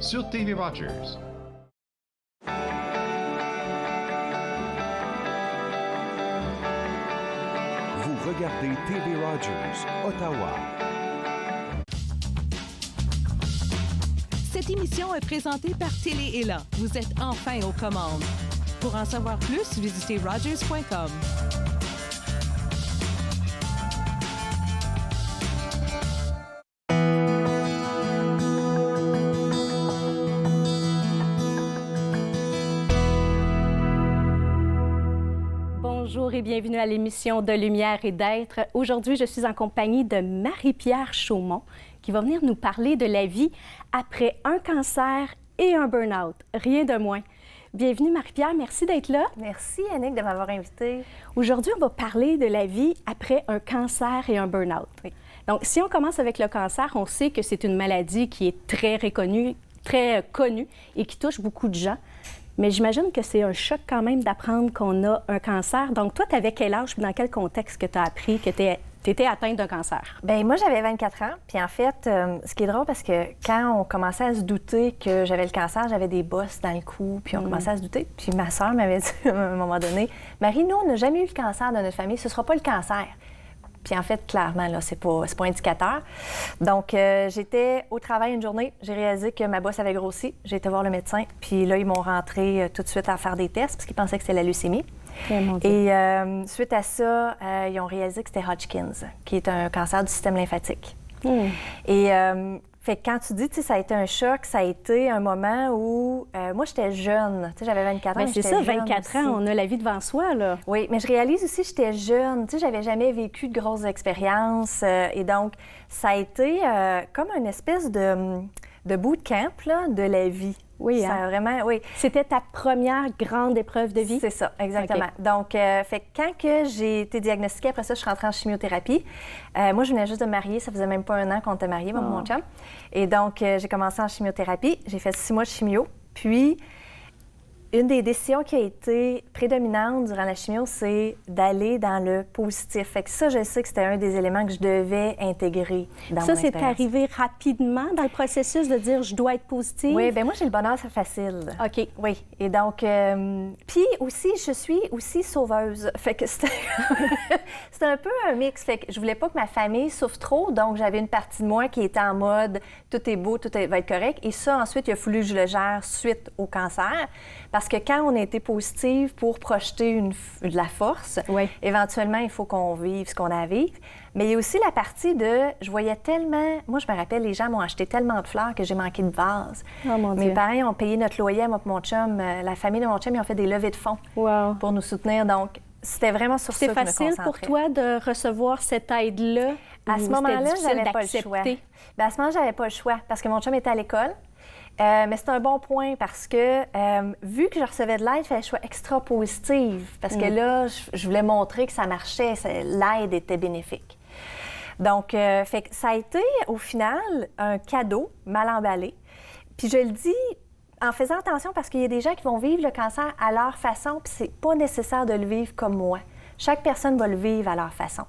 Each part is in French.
sur TV Rogers. Vous regardez TV Rogers, Ottawa. Cette émission est présentée par Télé Élan. Vous êtes enfin aux commandes. Pour en savoir plus, visitez rogers.com. Bonjour et bienvenue à l'émission de Lumière et d'être. Aujourd'hui, je suis en compagnie de Marie-Pierre Chaumont qui va venir nous parler de la vie après un cancer et un burn-out. Rien de moins. Bienvenue Marie-Pierre, merci d'être là. Merci Annick de m'avoir invitée. Aujourd'hui, on va parler de la vie après un cancer et un burn-out. Oui. Donc, si on commence avec le cancer, on sait que c'est une maladie qui est très reconnue, très connue et qui touche beaucoup de gens. Mais j'imagine que c'est un choc quand même d'apprendre qu'on a un cancer. Donc, toi, tu avais quel âge et dans quel contexte que tu as appris que tu étais atteinte d'un cancer? Bien, moi, j'avais 24 ans. Puis en fait, ce qui est drôle, parce que quand on commençait à se douter que j'avais le cancer, j'avais des bosses dans le cou, puis on commençait à se douter. Puis ma sœur m'avait dit à un moment donné, « Marie, nous, on n'a jamais eu le cancer dans notre famille. Ce ne sera pas le cancer. » Puis en fait, clairement, là, c'est pas indicateur. Donc, j'étais au travail une journée. J'ai réalisé que ma bosse avait grossi. J'ai été voir le médecin. Puis là, ils m'ont rentré tout de suite à faire des tests parce qu'ils pensaient que c'était la leucémie. Et suite à ça, ils ont réalisé que c'était Hodgkin's, qui est un cancer du système lymphatique. Et fait que quand tu dis, tu sais, ça a été un choc, ça a été un moment où moi, j'étais jeune. Tu sais, j'avais 24 ans. Bien, c'est ça, 24 ans, on a la vie devant soi, là. Oui, mais je réalise aussi que j'étais jeune. Tu sais, j'avais jamais vécu de grosses expériences. Et donc, ça a été comme une espèce de bootcamp, là, de la vie. Oui, ça a vraiment, oui. C'était ta première grande épreuve de vie? C'est ça, exactement. Okay. Donc, fait que quand que j'ai été diagnostiquée, après ça, je suis rentrée en chimiothérapie. Moi, je venais juste de me marier. Ça faisait même pas un an qu'on était mariés, mon chum. Et donc, j'ai commencé en chimiothérapie. J'ai fait 6 mois de chimio. Puis, une des décisions qui a été prédominante durant la chimio, c'est d'aller dans le positif. Fait que ça, je sais que c'était un des éléments que je devais intégrer dans mon expérience. Ça, c'est arrivé rapidement dans le processus de dire « je dois être positive ». Oui, bien moi, j'ai le bonheur, c'est facile. OK. Oui. Et donc, puis aussi, je suis aussi sauveuse. Fait que c'était un peu un mix. Fait que je voulais pas que ma famille souffre trop, donc j'avais une partie de moi qui était en mode « tout est beau, va être correct ». Et ça, ensuite, il a fallu que je le gère suite au cancer. Parce que quand on a été positive pour projeter de la force, éventuellement, il faut qu'on vive ce qu'on a à vivre. Mais il y a aussi la partie de, je voyais tellement, moi je me rappelle, les gens m'ont acheté tellement de fleurs que j'ai manqué de vase. Oh, mon Dieu. Mes parents ont payé notre loyer, moi et mon chum, la famille de mon chum, ils ont fait des levées de fonds pour nous soutenir. Donc, c'était vraiment sur ça que je me concentrais. C'est facile pour toi de recevoir cette aide-là? À ce moment-là, j'avais pas le choix. Bien, à ce moment-là, j'avais pas le choix parce que mon chum était à l'école. Mais c'est un bon point parce que, vu que je recevais de l'aide, il fallait que je sois extra positive. Parce que là, je voulais montrer que ça marchait, l'aide était bénéfique. Donc, fait que ça a été, au final, un cadeau mal emballé. Puis je le dis en faisant attention parce qu'il y a des gens qui vont vivre le cancer à leur façon, puis c'est pas nécessaire de le vivre comme moi. Chaque personne va le vivre à leur façon.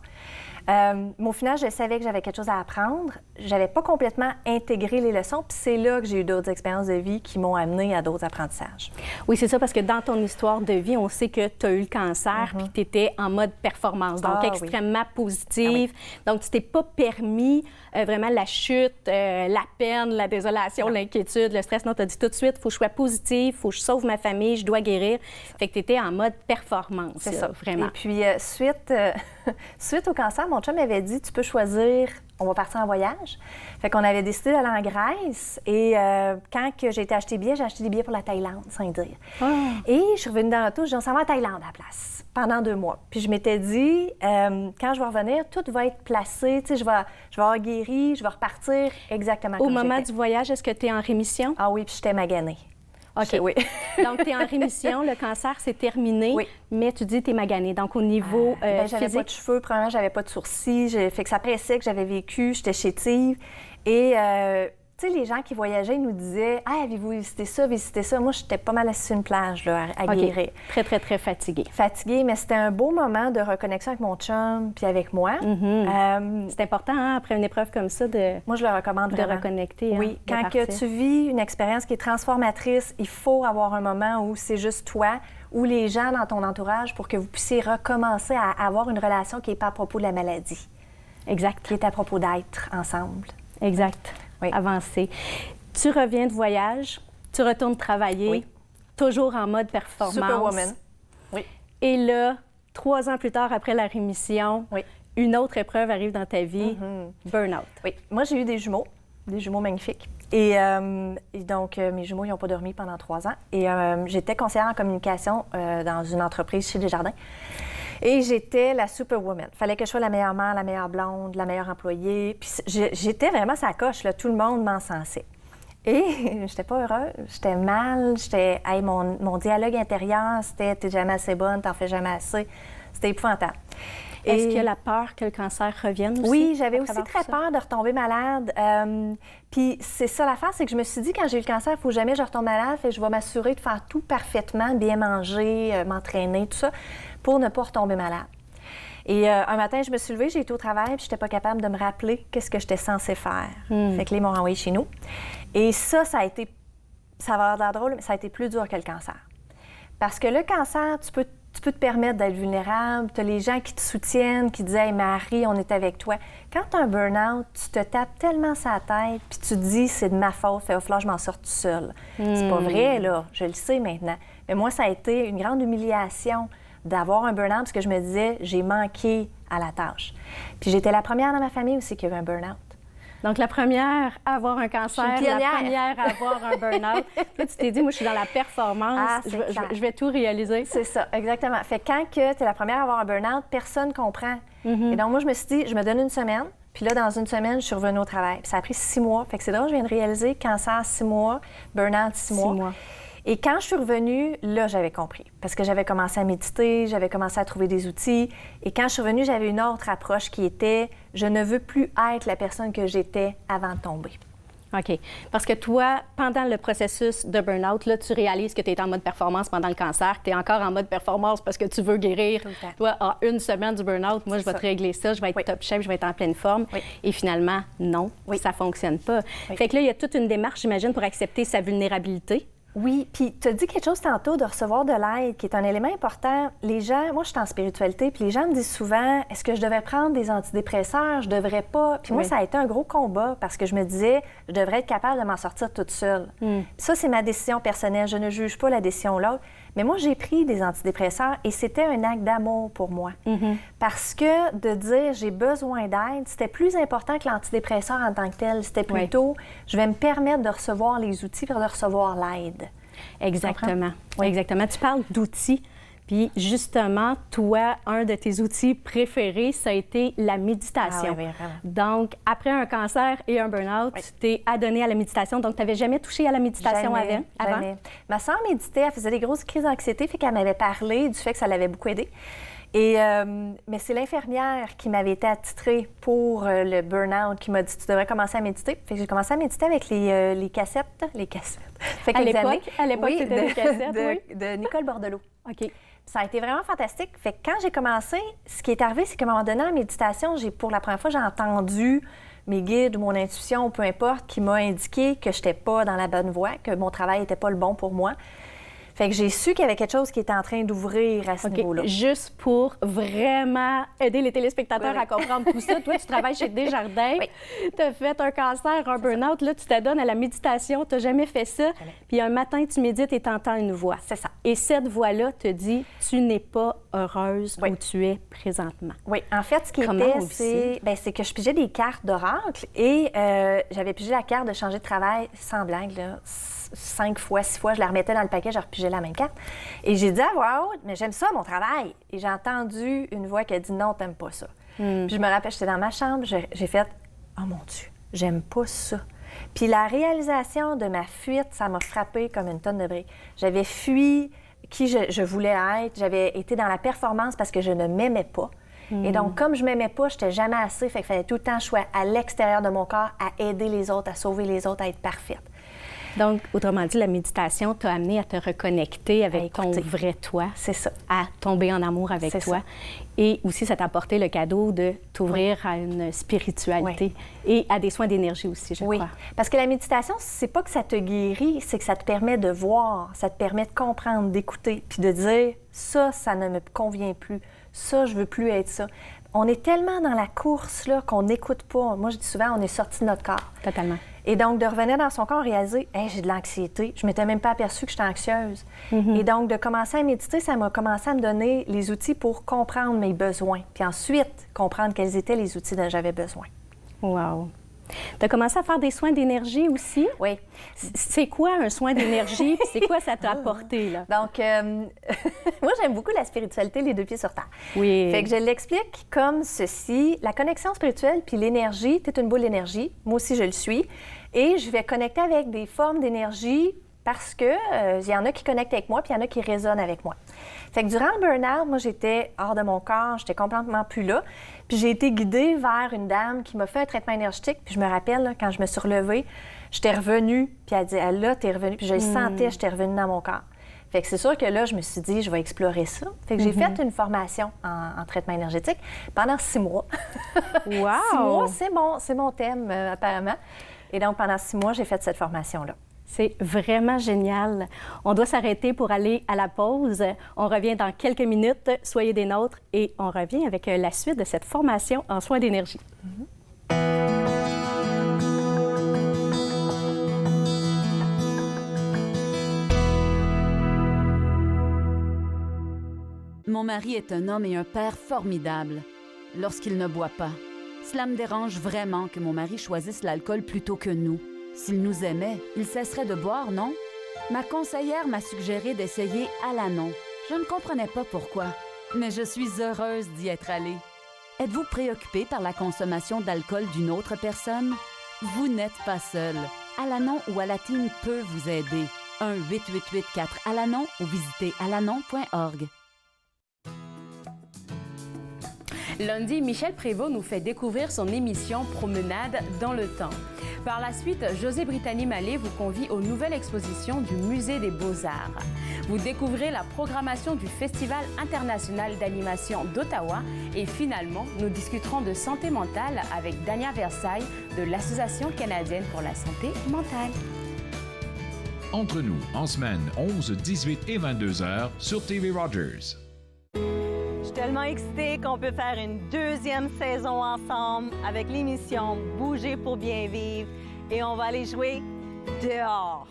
Mais au final, je savais que j'avais quelque chose à apprendre. J'avais pas complètement intégré les leçons, puis c'est là que j'ai eu d'autres expériences de vie qui m'ont amené à d'autres apprentissages. Oui, c'est ça, parce que dans ton histoire de vie, on sait que tu as eu le cancer, puis tu étais en mode performance, donc extrêmement positive. Donc, tu t'es pas permis vraiment la chute, la peine, la désolation, l'inquiétude, le stress. Non, tu as dit tout de suite, il faut que je sois positive, il faut que je sauve ma famille, je dois guérir. Fait que tu étais en mode performance. C'est ça, vraiment. Et puis, suite au cancer, mon chum m'avait dit, tu peux choisir, on va partir en voyage. Fait qu'on avait décidé d'aller en Grèce. Et quand que j'ai été acheter des billets, j'ai acheté des billets pour la Thaïlande, sans dire. Et je suis revenue dans l'auto, je dis, on s'en va en Thaïlande à la place, pendant 2 mois. Puis je m'étais dit, quand je vais revenir, tout va être placé. Tu sais, je vais avoir guéri, je vais repartir exactement comme j'étais. Au moment j'étais. du voyage, est-ce que tu es en rémission? Ah oui, puis j'étais maganée. OK. Oui. Donc, tu es en rémission, le cancer, c'est terminé, mais tu dis que tu es maganée. Donc, au niveau j'avais pas de cheveux, premièrement, j'avais pas de sourcils. Fait que ça pressait que j'avais vécu, j'étais chétive. Et tu sais, les gens qui voyageaient nous disaient « Ah, avez-vous visité ça, visité ça? » Moi, j'étais pas mal assise sur une plage, là, à guérir. Très, très, très fatiguée. Fatiguée, mais c'était un beau moment de reconnexion avec mon chum puis avec moi. C'est important, hein, après une épreuve comme ça, moi, je le recommande de vraiment. reconnecter. Oui, hein, quand que tu vis une expérience qui est transformatrice, il faut avoir un moment où c'est juste toi ou les gens dans ton entourage pour que vous puissiez recommencer à avoir une relation qui n'est pas à propos de la maladie. Exact. Qui est à propos d'être ensemble. Exact. Oui. Avancer. Tu reviens de voyage, tu retournes travailler, Oui. toujours en mode performance. Superwoman. Oui. Et là, 3 ans plus tard, après la rémission, Oui. une autre épreuve arrive dans ta vie, burn-out. Oui. Moi, j'ai eu des jumeaux magnifiques. Et donc, mes jumeaux, ils n'ont pas dormi pendant 3 ans. Et j'étais conseillère en communication dans une entreprise chez Desjardins. Et j'étais la superwoman. Il fallait que je sois la meilleure mère, la meilleure blonde, la meilleure employée. Puis j'étais vraiment sa coche, là. Tout le monde m'encensait. Et j'étais pas heureuse, j'étais mal, hey, mon dialogue intérieur, c'était « t'es jamais assez bonne, t'en fais jamais assez ». C'était épouvantable. Est-ce qu'il y a la peur que le cancer revienne aussi? Oui, j'avais aussi travers très ça? peur de retomber malade. Puis c'est ça l'affaire, c'est que je me suis dit, quand j'ai eu le cancer, il ne faut jamais que je retombe malade. Fait que je vais m'assurer de faire tout parfaitement, bien manger, m'entraîner, tout ça, pour ne pas retomber malade. Et un matin, je me suis levée, j'ai été au travail, puis je n'étais pas capable de me rappeler qu'est-ce que j'étais censée faire. Fait que là, ils m'ont renvoyée chez nous. Et ça a été, ça va avoir l'air drôle, mais ça a été plus dur que le cancer. Parce que le cancer, tu peux te permettre d'être vulnérable. Tu as les gens qui te soutiennent, qui disent « Hey, Marie, on est avec toi ». Quand tu as un burn-out, tu te tapes tellement sa tête, puis tu te dis « C'est de ma faute, il va falloir que je m'en sorte tout seul ». C'est pas vrai, là. Je le sais maintenant. Mais moi, ça a été une grande humiliation d'avoir un burn-out parce que je me disais « J'ai manqué à la tâche ». Puis j'étais la première dans ma famille aussi qui avait un burn-out. Donc, la première à avoir un cancer, la première à avoir un burn-out. Là, tu t'es dit, moi, je suis dans la performance, je vais tout réaliser. C'est ça, exactement. Fait que quand tu es la première à avoir un burn-out, personne ne comprend. Et donc, moi, je me suis dit, je me donne une semaine. Puis là, dans une semaine, je suis revenue au travail. Puis ça a pris 6 mois. Fait que c'est drôle, je viens de réaliser cancer 6 mois, burn-out 6 mois. Et quand je suis revenue, là, j'avais compris. Parce que j'avais commencé à méditer, j'avais commencé à trouver des outils. Et quand je suis revenue, j'avais une autre approche qui était « je ne veux plus être la personne que j'étais avant de tomber ». OK. Parce que toi, pendant le processus de burn-out, là, tu réalises que tu es en mode performance pendant le cancer. Tu es encore en mode performance parce que tu veux guérir. Toi, en une semaine du burn-out, moi, je vais te régler ça, je vais être top shape, je vais être en pleine forme. Et finalement, non, ça ne fonctionne pas. Fait que là, il y a toute une démarche, j'imagine, pour accepter sa vulnérabilité. Oui, puis tu as dit quelque chose tantôt de recevoir de l'aide, qui est un élément important. Les gens, moi, je suis en spiritualité, puis les gens me disent souvent, est-ce que je devrais prendre des antidépresseurs? Je devrais pas. Puis moi, ça a été un gros combat parce que je me disais, je devrais être capable de m'en sortir toute seule. Ça, c'est ma décision personnelle. Je ne juge pas la décision de l'autre. Mais moi, j'ai pris des antidépresseurs et c'était un acte d'amour pour moi. Parce que de dire j'ai besoin d'aide, c'était plus important que l'antidépresseur en tant que tel. C'était plutôt, je vais me permettre de recevoir les outils pour de recevoir l'aide. Exactement. Exactement. Tu parles d'outils. Puis justement, toi, un de tes outils préférés, ça a été la méditation. Ah oui, vraiment. Donc, après un cancer et un burn-out, tu t'es adonnée à la méditation. Donc, tu n'avais jamais touché à la méditation avant? Jamais. Ma sœur méditait, elle faisait des grosses crises d'anxiété, fait qu'elle m'avait parlé du fait que ça l'avait beaucoup aidée. Mais c'est l'infirmière qui m'avait été attitrée pour le burn-out qui m'a dit « Tu devrais commencer à méditer ». Fait que j'ai commencé à méditer avec les cassettes. Fait à l'époque, c'était des cassettes, de Nicole Bordelot. OK. Ça a été vraiment fantastique. Fait que quand j'ai commencé, ce qui est arrivé, c'est qu'à un moment donné, en méditation, pour la première fois, j'ai entendu mes guides ou mon intuition, peu importe, qui m'a indiqué que je n'étais pas dans la bonne voie, que mon travail n'était pas le bon pour moi. Fait que j'ai su qu'il y avait quelque chose qui était en train d'ouvrir à ce niveau-là. Juste pour vraiment aider les téléspectateurs à comprendre tout ça. Toi, tu travailles chez Desjardins, tu as fait un cancer, un burn-out, là, tu t'adonnes à la méditation, tu n'as jamais fait ça. Puis un matin, tu médites et tu entends une voix. C'est ça. Et cette voix-là te dit, tu n'es pas heureuse où tu es présentement. Oui, en fait, ce qui était, c'est que je pigeais des cartes d'oracle et j'avais pigé la carte de changer de travail, sans blague, là, 5 fois, 6 fois, je la remettais dans le paquet, je repigeais la même carte. Et j'ai dit à voix haute, mais j'aime ça, mon travail. Et j'ai entendu une voix qui a dit non, t'aimes pas ça. Puis je me rappelle, j'étais dans ma chambre, j'ai fait, oh mon Dieu, j'aime pas ça. Puis la réalisation de ma fuite, ça m'a frappée comme une tonne de briques. J'avais fui qui je voulais être, j'avais été dans la performance parce que je ne m'aimais pas. Et donc, comme je m'aimais pas, j'étais jamais assez, fait qu'il fallait tout le temps que je sois à l'extérieur de mon corps, à aider les autres, à sauver les autres, à être parfaite. Donc, autrement dit, la méditation t'a amené à te reconnecter avec ton vrai toi. C'est ça. À tomber en amour avec toi. Et aussi, ça t'a apporté le cadeau de t'ouvrir à une spiritualité et à des soins d'énergie aussi, je crois. Parce que la méditation, c'est pas que ça te guérit, c'est que ça te permet de voir, ça te permet de comprendre, d'écouter, puis de dire « ça, ça ne me convient plus, ça, je veux plus être ça ». On est tellement dans la course là qu'on n'écoute pas. Moi, je dis souvent, on est sorti de notre corps. Totalement. Et donc, de revenir dans son corps, réaliser, hey, j'ai de l'anxiété. Je ne m'étais même pas aperçue que j'étais anxieuse. Et donc, de commencer à méditer, ça m'a commencé à me donner les outils pour comprendre mes besoins. Puis ensuite, comprendre quels étaient les outils dont j'avais besoin. Wow! Tu as commencé à faire des soins d'énergie aussi? Oui. C'est quoi un soin d'énergie? Puis c'est quoi ça t'a apporté, là? Donc, moi, j'aime beaucoup la spiritualité, les deux pieds sur terre. Oui. Fait que je l'explique comme ceci. La connexion spirituelle puis l'énergie, tu es une boule d'énergie. Moi aussi, je le suis. Et je vais connecter avec des formes d'énergie parce que il y en a qui connectent avec moi puis il y en a qui résonnent avec moi. Fait que durant le burn-out, moi, j'étais hors de mon corps, j'étais complètement plus là. Puis j'ai été guidée vers une dame qui m'a fait un traitement énergétique. Puis je me rappelle, là, quand je me suis relevée, j'étais revenue, puis elle dit « là, t'es revenue ». Puis je le sentais, j'étais revenue dans mon corps. Fait que c'est sûr que là, je me suis dit « je vais explorer ça ». Fait que j'ai fait une formation en traitement énergétique pendant 6 mois. Wow! 6 mois, c'est mon thème, apparemment. Et donc, pendant 6 mois, j'ai fait cette formation-là. C'est vraiment génial. On doit s'arrêter pour aller à la pause. On revient dans quelques minutes. Soyez des nôtres et on revient avec la suite de cette formation en soins d'énergie. Mon mari est un homme et un père formidable lorsqu'il ne boit pas. Cela me dérange vraiment que mon mari choisisse l'alcool plutôt que nous. S'il nous aimait, il cesserait de boire, non? Ma conseillère m'a suggéré d'essayer Alanon. Je ne comprenais pas pourquoi, mais je suis heureuse d'y être allée. Êtes-vous préoccupé par la consommation d'alcool d'une autre personne? Vous n'êtes pas seul. Alanon ou Alatine peut vous aider. 1-888-4-ALANON ou visitez alanon.org. Lundi, Michel Prévost nous fait découvrir son émission Promenade dans le temps. Par la suite, José Brittany-Mallet vous convie aux nouvelles expositions du Musée des Beaux-Arts. Vous découvrez la programmation du Festival international d'animation d'Ottawa et finalement, nous discuterons de santé mentale avec Dania Versailles de l'Association canadienne pour la santé mentale. Entre nous, en semaine, 11, 18 et 22 heures sur TV Rogers. Je suis tellement excitée qu'on peut faire une deuxième saison ensemble avec l'émission Bouger pour bien vivre et on va aller jouer dehors.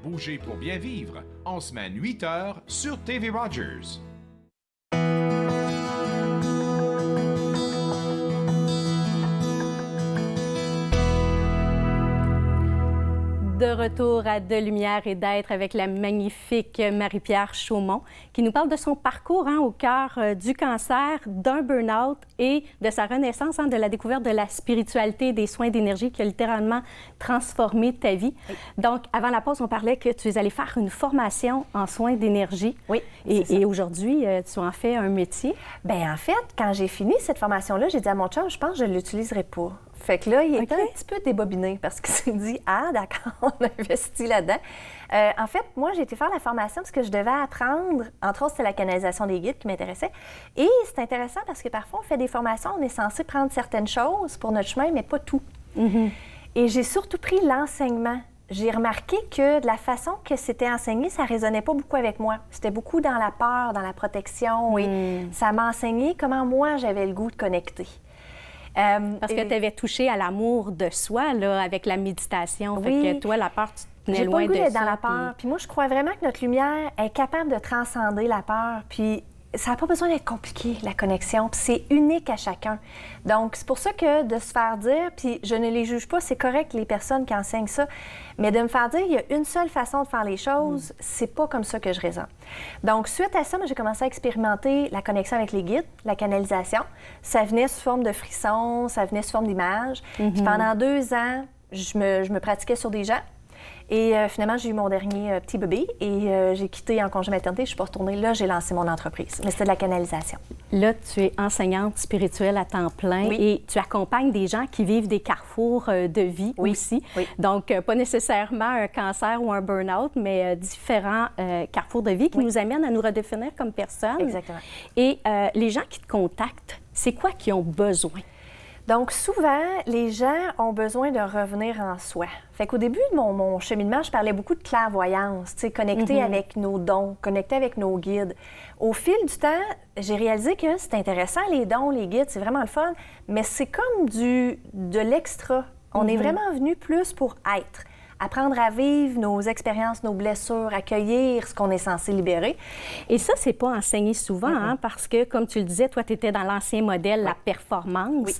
Bouger pour bien vivre, en semaine 8 heures sur TV Rogers. De retour à De lumière et d'être avec la magnifique Marie-Pierre Chaumont qui nous parle de son parcours au cœur du cancer, d'un burn-out et de sa renaissance, de la découverte de la spiritualité, des soins d'énergie qui a littéralement transformé ta vie. Oui. Donc, avant la pause, on parlait que tu es allée faire une formation en soins d'énergie. Oui. Et aujourd'hui, tu en fais un métier. Bien, en fait, quand j'ai fini cette formation-là, j'ai dit à mon chum, je pense que je ne l'utiliserai pas. Fait que là, il était un petit peu débobiné parce qu'il s'est dit « Ah, d'accord, on a investi là-dedans. » En fait, moi, j'ai été faire la formation parce que je devais apprendre, entre autres, c'était la canalisation des guides qui m'intéressait. Et c'est intéressant parce que parfois, on fait des formations, on est censé prendre certaines choses pour notre chemin, mais pas tout. Et j'ai surtout pris l'enseignement. J'ai remarqué que de la façon que c'était enseigné, ça ne résonnait pas beaucoup avec moi. C'était beaucoup dans la peur, dans la protection. Et ça m'a enseigné comment moi, j'avais le goût de connecter. Parce que tu avais touché à l'amour de soi là, avec la méditation. Fait que toi, la peur, tu tenais loin de ça. J'ai pas le goût d'être dans la peur. Puis moi, je crois vraiment que notre lumière est capable de transcender la peur. Puis ça n'a pas besoin d'être compliqué, la connexion. Puis c'est unique à chacun. Donc, c'est pour ça que de se faire dire, puis je ne les juge pas, c'est correct les personnes qui enseignent ça, mais de me faire dire, il y a une seule façon de faire les choses, c'est pas comme ça que je raisonne. Donc, suite à ça, moi, j'ai commencé à expérimenter la connexion avec les guides, la canalisation. Ça venait sous forme de frissons, ça venait sous forme d'images. Puis pendant 2 ans, je me pratiquais sur des gens. Et finalement, j'ai eu mon dernier petit bébé et j'ai quitté en congé maternité. Je suis pas retournée. Là, j'ai lancé mon entreprise. Mais c'était de la canalisation. Là, tu es enseignante spirituelle à temps plein et tu accompagnes des gens qui vivent des carrefours de vie aussi. Oui. Donc, pas nécessairement un cancer ou un burn-out, mais différents carrefours de vie qui nous amènent à nous redéfinir comme personnes. Exactement. Et les gens qui te contactent, c'est quoi qu'ils ont besoin? Donc, souvent, les gens ont besoin de revenir en soi. Fait qu'au début de mon cheminement, je parlais beaucoup de clairvoyance, tu sais, connecter avec nos dons, connecter avec nos guides. Au fil du temps, j'ai réalisé que c'est intéressant, les dons, les guides, c'est vraiment le fun, mais c'est comme de l'extra. On est vraiment venu plus pour être. Apprendre à vivre nos expériences, nos blessures, accueillir ce qu'on est censé libérer. Et ça, c'est pas enseigné souvent, hein, parce que, comme tu le disais, toi, tu étais dans l'ancien modèle, la performance. Oui.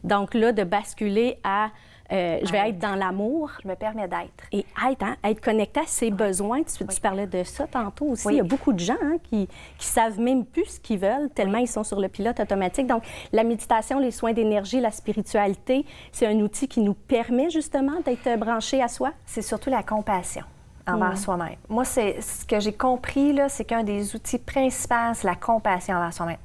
Donc là, de basculer à je vais être dans l'amour. Je me permets d'être. Et être connecté à ses besoins. Tu parlais de ça tantôt aussi. Il y a beaucoup de gens qui savent même plus ce qu'ils veulent, tellement ils sont sur le pilote automatique. Donc, la méditation, les soins d'énergie, la spiritualité, c'est un outil qui nous permet justement d'être branchés à soi. C'est surtout la compassion envers soi-même. Moi, c'est ce que j'ai compris, là, c'est qu'un des outils principaux, c'est la compassion envers soi-même.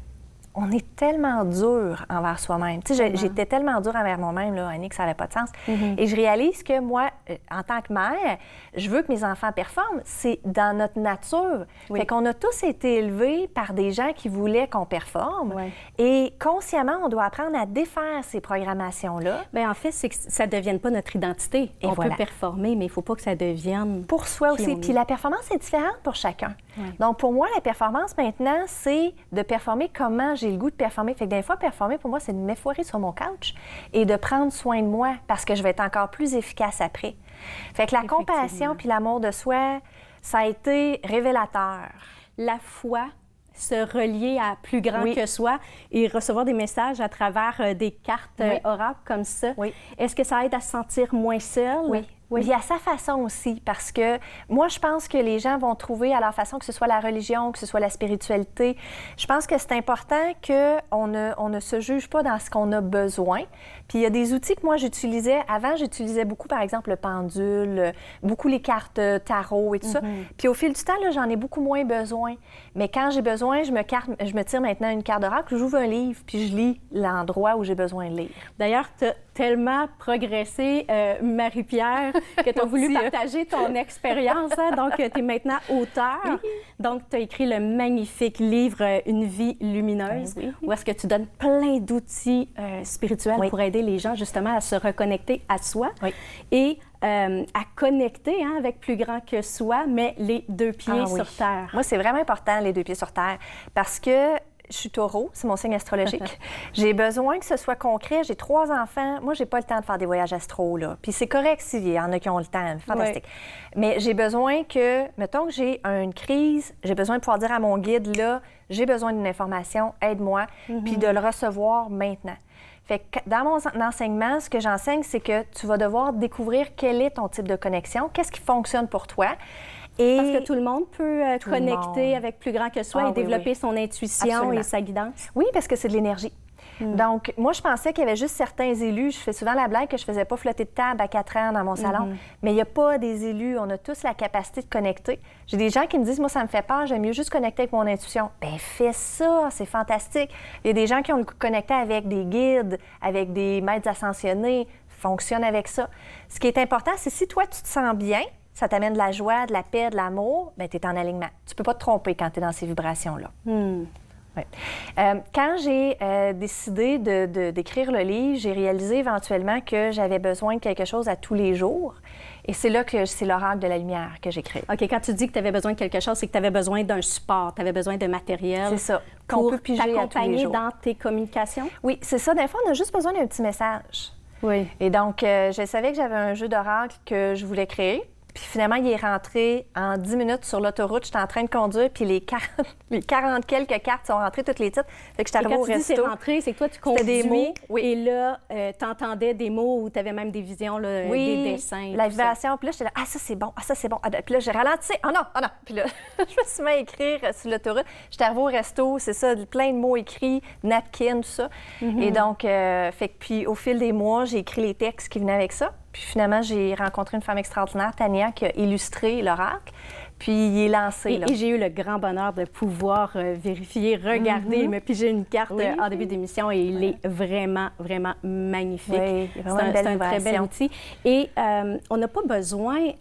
On est tellement dur envers soi-même. Tu sais, j'étais tellement dure envers moi-même, là, Annie, que ça n'avait pas de sens. Et je réalise que moi, en tant que mère, je veux que mes enfants performent. C'est dans notre nature. Fait qu'on a tous été élevés par des gens qui voulaient qu'on performe. Et consciemment, on doit apprendre à défaire ces programmations-là. Bien, en fait, c'est que ça ne devienne pas notre identité. On peut performer, mais il ne faut pas que ça devienne... Pour soi aussi. Puis la performance est différente pour chacun. Donc, pour moi, la performance, maintenant, c'est de performer comment j'ai le goût de performer. Fait que des fois, performer, pour moi, c'est de m'effoirer sur mon couch et de prendre soin de moi parce que je vais être encore plus efficace après. Fait que la compassion puis l'amour de soi, ça a été révélateur. La foi, se relier à plus grand que soi et recevoir des messages à travers des cartes oracles comme ça. Est-ce que ça aide à se sentir moins seul? Oui. Puis à sa façon aussi, parce que moi, je pense que les gens vont trouver à leur façon, que ce soit la religion, que ce soit la spiritualité, je pense que c'est important qu'on ne se juge pas dans ce qu'on a besoin. Puis il y a des outils que moi, j'utilisais. Avant, j'utilisais beaucoup, par exemple, le pendule, beaucoup les cartes tarot et tout ça. Puis au fil du temps, là, j'en ai beaucoup moins besoin. Mais quand j'ai besoin, je me tire maintenant une carte d'oracle, j'ouvre un livre, puis je lis l'endroit où j'ai besoin de lire. D'ailleurs, tu as tellement progressé, Marie-Pierre, que tu as voulu partager ton expérience. Hein? Donc, tu es maintenant auteure. Donc, tu as écrit le magnifique livre « Une vie lumineuse », où est-ce que tu donnes plein d'outils spirituels pour aider les gens, justement, à se reconnecter à soi et à connecter avec plus grand que soi, mais les deux pieds sur terre. Moi, c'est vraiment important, les deux pieds sur terre, parce que je suis taureau, c'est mon signe astrologique. J'ai besoin que ce soit concret. J'ai 3 enfants. Moi, j'ai pas le temps de faire des voyages astro, là. Puis c'est correct s'il y en a qui ont le temps. Fantastique. Mais j'ai besoin que, mettons que j'ai une crise, j'ai besoin de pouvoir dire à mon guide, là, j'ai besoin d'une information, aide-moi, puis de le recevoir maintenant. Fait que dans mon enseignement, ce que j'enseigne, c'est que tu vas devoir découvrir quel est ton type de connexion, qu'est-ce qui fonctionne pour toi. Et parce que tout le monde peut connecter avec plus grand que soi et développer son intuition et sa guidance. Oui, parce que c'est de l'énergie. Donc, moi, je pensais qu'il y avait juste certains élus. Je fais souvent la blague que je faisais pas flotter de table à 4 ans dans mon salon. Mais il n'y a pas des élus. On a tous la capacité de connecter. J'ai des gens qui me disent, moi, ça me fait peur, j'aime mieux juste connecter avec mon intuition. Bien, fais ça, c'est fantastique. Il y a des gens qui ont connecté avec des guides, avec des maîtres ascensionnés, fonctionnent avec ça. Ce qui est important, c'est si toi, tu te sens bien, ça t'amène de la joie, de la paix, de l'amour, bien, tu es en alignement. Tu peux pas te tromper quand tu es dans ces vibrations-là. Quand j'ai décidé d'écrire le livre, j'ai réalisé éventuellement que j'avais besoin de quelque chose à tous les jours. Et c'est là que c'est l'oracle de la lumière que j'ai créé. OK, quand tu dis que tu avais besoin de quelque chose, c'est que tu avais besoin d'un support, tu avais besoin de matériel. C'est ça, qu'on peut piger à tous les jours. Dans tes communications? Oui, c'est ça. Des fois, on a juste besoin d'un petit message. Oui. Et donc, je savais que j'avais un jeu d'oracle que je voulais créer. Puis finalement, il est rentré en 10 minutes sur l'autoroute. J'étais en train de conduire, puis les 40 quelques cartes sont rentrées, toutes les titres. Fait que je suis arrivée au resto. Quand tu dis c'est rentré, c'est que toi, tu conduis, des mots, et là, tu entendais des mots où tu avais même des visions, là, des dessins. La vibration. Puis là, j'étais là, ah, ça, c'est bon, ah, ça, c'est bon. Ah, puis là, j'ai ralenti, ah non, ah non. Puis là, je me suis mis à écrire sur l'autoroute. J'étais arrivée au resto, c'est ça, plein de mots écrits, napkin, tout ça. Et donc, fait que puis au fil des mois, j'ai écrit les textes qui venaient avec ça. Puis finalement, j'ai rencontré une femme extraordinaire, Tania, qui a illustré l'oracle. Puis il est lancé. Et j'ai eu le grand bonheur de pouvoir vérifier, regarder, me piger une carte en début d'émission et il est vraiment, vraiment magnifique. Oui, c'est un très bel outil. Et on n'a pas besoin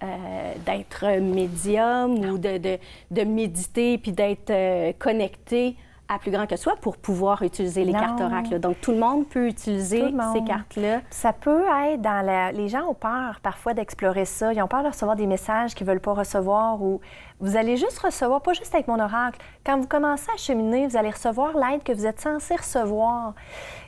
d'être médium ou de méditer puis d'être connecté à plus grand que soi pour pouvoir utiliser les cartes oracles. Donc, tout le monde peut utiliser ces cartes-là. Ça peut être dans les gens ont peur parfois d'explorer ça. Ils ont peur de recevoir des messages qu'ils ne veulent pas recevoir ou vous allez juste recevoir, pas juste avec mon oracle. Quand vous commencez à cheminer, vous allez recevoir l'aide que vous êtes censé recevoir.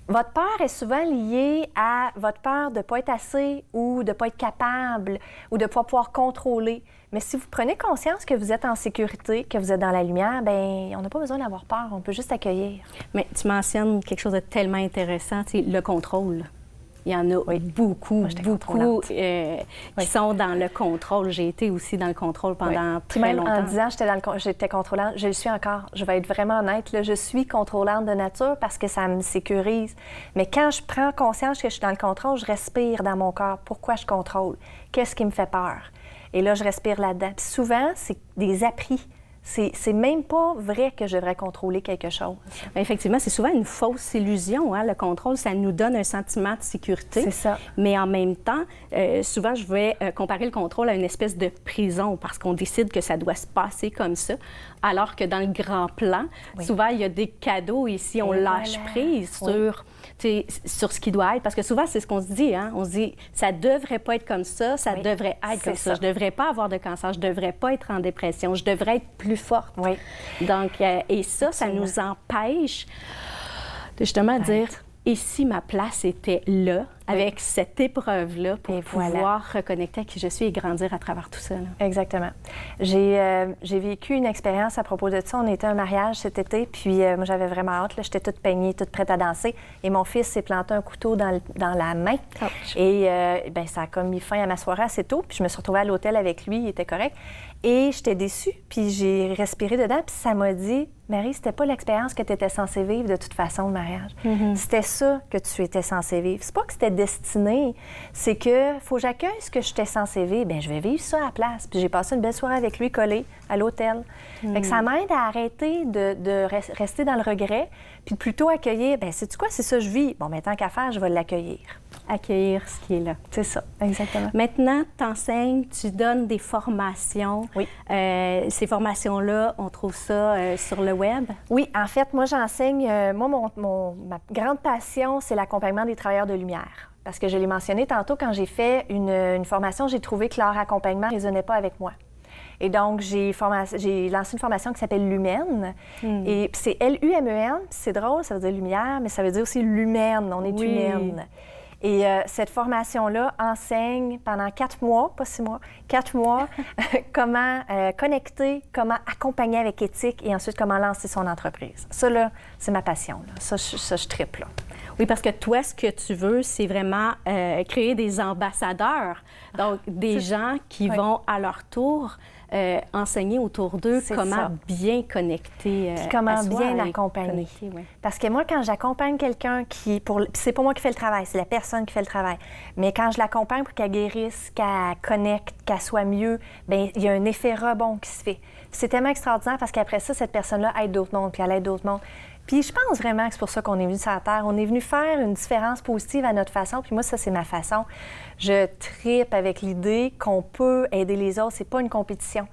Votre peur est souvent liée à votre peur de ne pas être assez ou de ne pas être capable ou de ne pas pouvoir contrôler. Mais si vous prenez conscience que vous êtes en sécurité, que vous êtes dans la lumière, bien, on n'a pas besoin d'avoir peur, on peut juste accueillir. Mais tu mentionnes quelque chose de tellement intéressant, c'est le contrôle. Il y en a beaucoup qui sont dans le contrôle. J'ai été aussi dans le contrôle pendant très longtemps. En disant j'étais contrôlante, je le suis encore. Je vais être vraiment honnête, là, je suis contrôlante de nature parce que ça me sécurise. Mais quand je prends conscience que je suis dans le contrôle, je respire dans mon corps. Pourquoi je contrôle? Qu'est-ce qui me fait peur? Et là, je respire là-dedans. Puis souvent, c'est des appris. C'est même pas vrai que je devrais contrôler quelque chose. Bien, effectivement, c'est souvent une fausse illusion. Hein? Le contrôle, ça nous donne un sentiment de sécurité. C'est ça. Mais en même temps, souvent, je vais comparer le contrôle à une espèce de prison parce qu'on décide que ça doit se passer comme ça. Alors que dans le grand plan, souvent, il y a des cadeaux ici. On lâche prise sur ce qui doit être. Parce que souvent, c'est ce qu'on se dit. Hein? On se dit, ça devrait pas être comme ça, ça devrait être comme ça. Je devrais pas avoir de cancer, je devrais pas être en dépression, je devrais être plus forte. Oui. Donc, et ça nous empêche de justement dire, et si ma place était là, avec cette épreuve-là, pour pouvoir reconnecter à qui je suis et grandir à travers tout ça. Là. Exactement. J'ai vécu une expérience à propos de ça. On était à un mariage cet été, puis moi, j'avais vraiment hâte. J'étais toute peignée, toute prête à danser. Et mon fils s'est planté un couteau dans la main. Ouch. Et bien, ça a comme mis fin à ma soirée assez tôt. Puis je me suis retrouvée à l'hôtel avec lui, il était correct. Et j'étais déçue, puis j'ai respiré dedans, puis ça m'a dit, Marie, c'était pas l'expérience que tu étais censée vivre de toute façon, le mariage. C'était ça que tu étais censée vivre. C'est pas que c'était destiné, c'est que faut que j'accueille ce que j'étais censée vivre. Bien, je vais vivre ça à la place. Puis j'ai passé une belle soirée avec lui, collé à l'hôtel. Fait que ça m'aide à arrêter de rester dans le regret, puis plutôt accueillir, bien, sais-tu quoi, c'est ça que je vis. Bon, mais tant qu'à faire, je vais l'accueillir. Accueillir ce qui est là. C'est ça, exactement. Maintenant, tu enseignes, tu donnes des formations. Oui. Ces formations-là, on trouve ça sur le web? Oui, en fait, moi, j'enseigne. Ma grande passion, c'est l'accompagnement des travailleurs de lumière. Parce que je l'ai mentionné tantôt, quand j'ai fait une formation, j'ai trouvé que leur accompagnement ne résonnait pas avec moi. Et donc, j'ai lancé une formation qui s'appelle Lumène. Et c'est L-U-M-E-N. C'est drôle, ça veut dire lumière, mais ça veut dire aussi l'humaine. On est humaine. Et cette formation-là enseigne pendant 4 mois, pas 6 mois, 4 mois, comment connecter, comment accompagner avec éthique et ensuite comment lancer son entreprise. Ça, là, c'est ma passion. Là. Ça, je tripe, là. Oui, parce que toi, ce que tu veux, c'est vraiment créer des ambassadeurs. Donc, des gens qui vont, à leur tour, enseigner autour d'eux comment bien connecter comment à soi bien accompagner. Parce que moi, quand j'accompagne quelqu'un c'est pas moi qui fais le travail, c'est la personne qui fait le travail. Mais quand je l'accompagne pour qu'elle guérisse, qu'elle connecte, qu'elle soit mieux, bien, il y a un effet rebond qui se fait. C'est tellement extraordinaire parce qu'après ça, cette personne-là aide d'autres mondes, puis elle aide d'autres mondes. Puis je pense vraiment que c'est pour ça qu'on est venu sur la Terre. On est venu faire une différence positive à notre façon. Puis moi, ça, c'est ma façon. Je tripe avec l'idée qu'on peut aider les autres. C'est pas une compétition.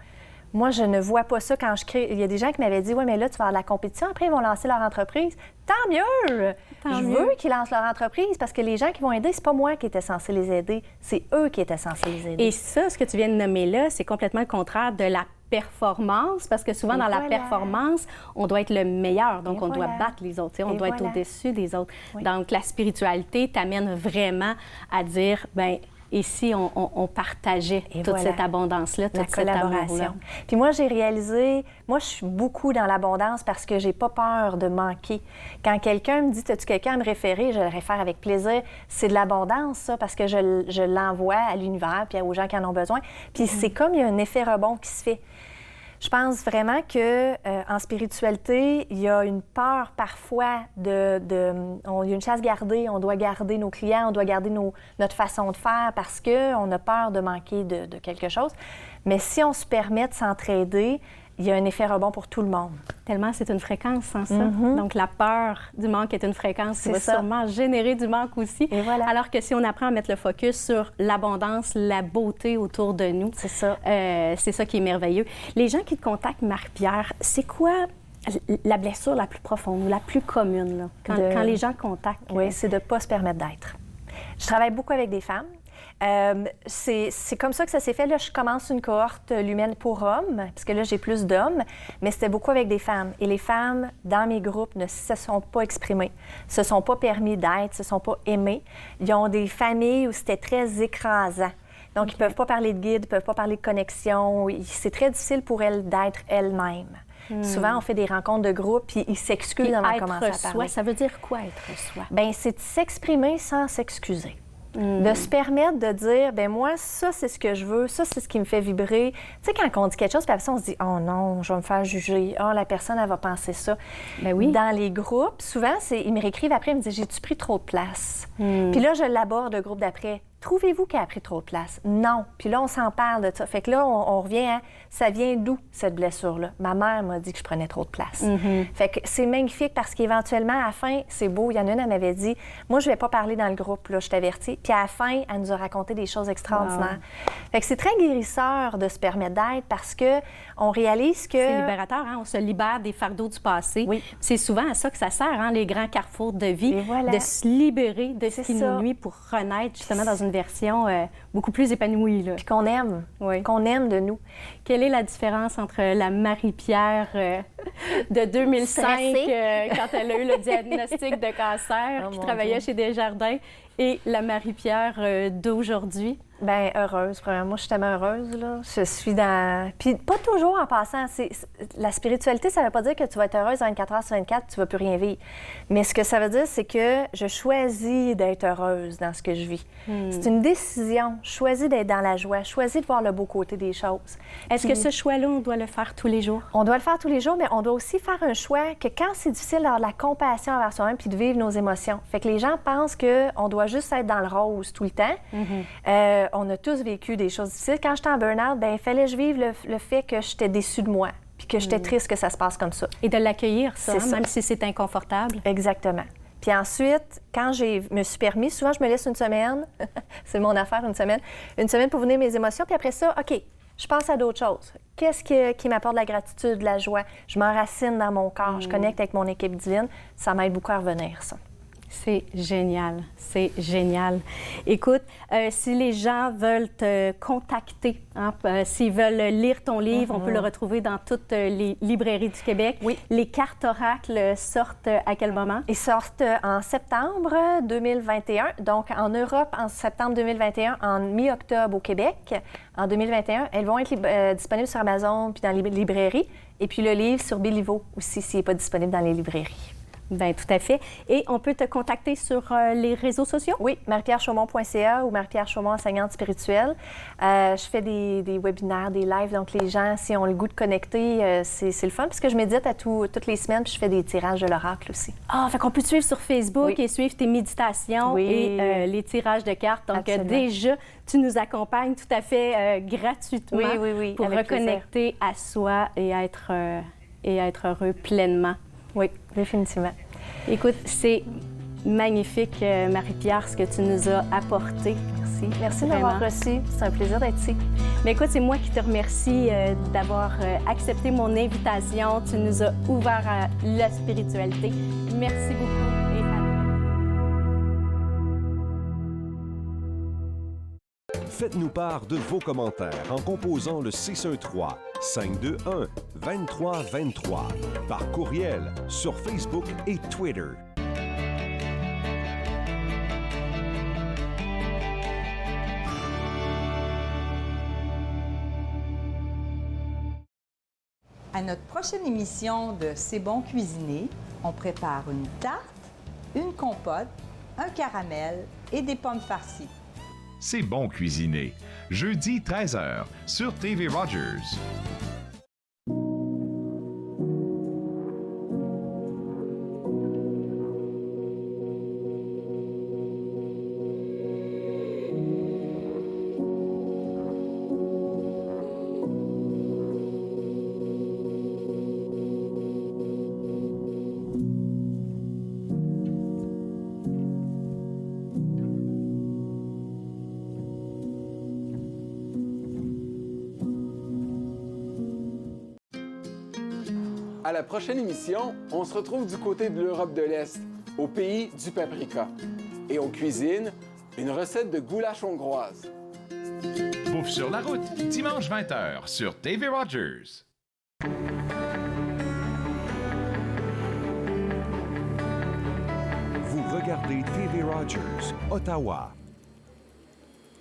Moi, je ne vois pas ça quand je crée. Il y a des gens qui m'avaient dit, oui, mais là, tu vas avoir de la compétition. Après, ils vont lancer leur entreprise. Tant mieux! Je veux qu'ils lancent leur entreprise parce que les gens qui vont aider, c'est pas moi qui étais censée les aider. C'est eux qui étaient censés les aider. Et ça, ce que tu viens de nommer là, c'est complètement le contraire de la performance, parce que souvent, dans la performance, on doit être le meilleur, donc on doit battre les autres, on doit être au-dessus des autres. Donc, la spiritualité t'amène vraiment à dire, bien, ici, on partageait toute cette abondance-là, toute cette amour-là. Puis moi, j'ai réalisé, moi, je suis beaucoup dans l'abondance parce que j'ai pas peur de manquer. Quand quelqu'un me dit, as-tu quelqu'un à me référer, je le réfère avec plaisir. C'est de l'abondance, ça, parce que je l'envoie à l'univers puis aux gens qui en ont besoin. Puis c'est comme il y a un effet rebond qui se fait. Je pense vraiment que en spiritualité, il y a une peur parfois il y a une chasse gardée. On doit garder nos clients, on doit garder notre façon de faire parce qu'on a peur de manquer de quelque chose. Mais si on se permet de s'entraider, il y a un effet rebond pour tout le monde. Tellement c'est une fréquence, hein, ça. Donc, la peur du manque est une fréquence qui va sûrement générer du manque aussi. Et voilà. Alors que si on apprend à mettre le focus sur l'abondance, la beauté autour de nous, c'est ça qui est merveilleux. Les gens qui te contactent, Marie-Pierre, c'est quoi la blessure la plus profonde ou la plus commune, là, quand les gens contactent? Oui, c'est de ne pas se permettre d'être. Je travaille beaucoup avec des femmes. C'est comme ça que ça s'est fait. Là, je commence une cohorte Lumen pour hommes, parce que là, j'ai plus d'hommes, mais c'était beaucoup avec des femmes. Et les femmes, dans mes groupes, ne se sont pas exprimées, se sont pas permis d'être, se sont pas aimées. Ils ont des familles où c'était très écrasant. Donc, ils peuvent pas parler de guide, ils peuvent pas parler de connexion. C'est très difficile pour elles d'être elles-mêmes. Souvent, on fait des rencontres de groupe, puis ils s'excusent avant de commencer à parler. Ça veut dire quoi, être soi? Bien, c'est de s'exprimer sans s'excuser. De se permettre de dire, ben moi, ça, c'est ce que je veux, ça, c'est ce qui me fait vibrer. Tu sais, quand on dit quelque chose, puis après ça, on se dit, oh non, je vais me faire juger, oh, la personne, elle va penser ça. Ben oui. Dans les groupes, souvent, ils me réécrivent après, ils me disent, j'ai-tu pris trop de place? Puis là, je l'aborde, le groupe d'après. Trouvez-vous qu'elle a pris trop de place? Non. Puis là, on s'en parle de ça. Fait que là, on revient à, ça vient d'où, cette blessure-là? Ma mère m'a dit que je prenais trop de place. Fait que c'est magnifique parce qu'éventuellement, à la fin, c'est beau. Il y en a une, elle m'avait dit, moi, je vais pas parler dans le groupe, là, je t'avertis. Puis à la fin, elle nous a raconté des choses extraordinaires. Fait que c'est très guérisseur de se permettre d'être parce que on réalise que... C'est libérateur, hein? On se libère des fardeaux du passé. Oui. C'est souvent à ça que ça sert, hein, les grands carrefours de vie, de se libérer de ce qui nous nuit pour renaître justement dans une version beaucoup plus épanouie. Là. Puis qu'on aime, qu'on aime de nous. Quelle est la différence entre la Marie-Pierre de 2005, quand elle a eu le diagnostic de cancer, qui travaillait chez Desjardins, et la Marie-Pierre d'aujourd'hui? Bien, heureuse. Premièrement, moi, je suis tellement heureuse, là. Je suis dans... Puis pas toujours en passant. La spiritualité, ça ne veut pas dire que tu vas être heureuse 24 heures sur 24, tu ne vas plus rien vivre. Mais ce que ça veut dire, c'est que je choisis d'être heureuse dans ce que je vis. C'est une décision. Je choisis d'être dans la joie. Je choisis de voir le beau côté des choses. Est-ce que ce choix-là, on doit le faire tous les jours? On doit le faire tous les jours, mais on doit aussi faire un choix que quand c'est difficile d'avoir de la compassion envers soi-même puis de vivre nos émotions. Fait que les gens pensent qu'on doit juste être dans le rose tout le temps. On a tous vécu des choses difficiles. Quand j'étais en burn-out, bien, il fallait que je vive le fait que j'étais déçue de moi puis que j'étais triste que ça se passe comme ça. Et de l'accueillir, ça, même si c'est inconfortable. Exactement. Puis ensuite, quand je me suis permis, souvent, je me laisse une semaine, c'est mon affaire, une semaine pour venir mes émotions, puis après ça, OK, je pense à d'autres choses. Qu'est-ce qui m'apporte de la gratitude, de la joie? Je m'enracine dans mon corps, je connecte avec mon équipe divine. Ça m'aide beaucoup à revenir, ça. C'est génial, c'est génial. Écoute, si les gens veulent te contacter, hein, s'ils veulent lire ton livre, on peut le retrouver dans toutes les librairies du Québec. Oui. Les cartes oracles sortent à quel moment? Ils sortent en septembre 2021, donc en Europe en septembre 2021, en mi-octobre au Québec. En 2021, elles vont être disponibles sur Amazon puis dans les librairies. Et puis le livre sur Béliveau aussi, s'il n'est pas disponible dans les librairies. Bien, tout à fait. Et on peut te contacter sur les réseaux sociaux? Oui, mariepierrechaumont.ca ou Marie-Pierre Chaumont, enseignante spirituelle. Je fais des webinaires, des lives, donc les gens, si ont le goût de connecter, c'est le fun, parce que je médite toutes les semaines, puis je fais des tirages de l'oracle aussi. Ah, fait qu'on peut te suivre sur Facebook et suivre tes méditations et les tirages de cartes. Donc déjà, tu nous accompagnes tout à fait gratuitement pour reconnecter à soi et être heureux pleinement. Oui, définitivement. Écoute, c'est magnifique, Marie-Pierre, ce que tu nous as apporté. Merci. Merci de m'avoir reçu. C'est un plaisir d'être ici. Mais écoute, c'est moi qui te remercie d'avoir accepté mon invitation. Tu nous as ouvert à la spiritualité. Merci beaucoup et à Faites-nous part de vos commentaires en composant le 613-521-2323 par courriel sur Facebook et Twitter. À notre prochaine émission de C'est bon cuisiner, on prépare une tarte, une compote, un caramel et des pommes farcies. C'est bon cuisiner. Jeudi 13h sur TV Rogers. À la prochaine émission, on se retrouve du côté de l'Europe de l'Est, au pays du paprika. Et on cuisine une recette de goulash hongroise. Bouffe sur la route, dimanche 20h sur TV Rogers. Vous regardez TV Rogers, Ottawa.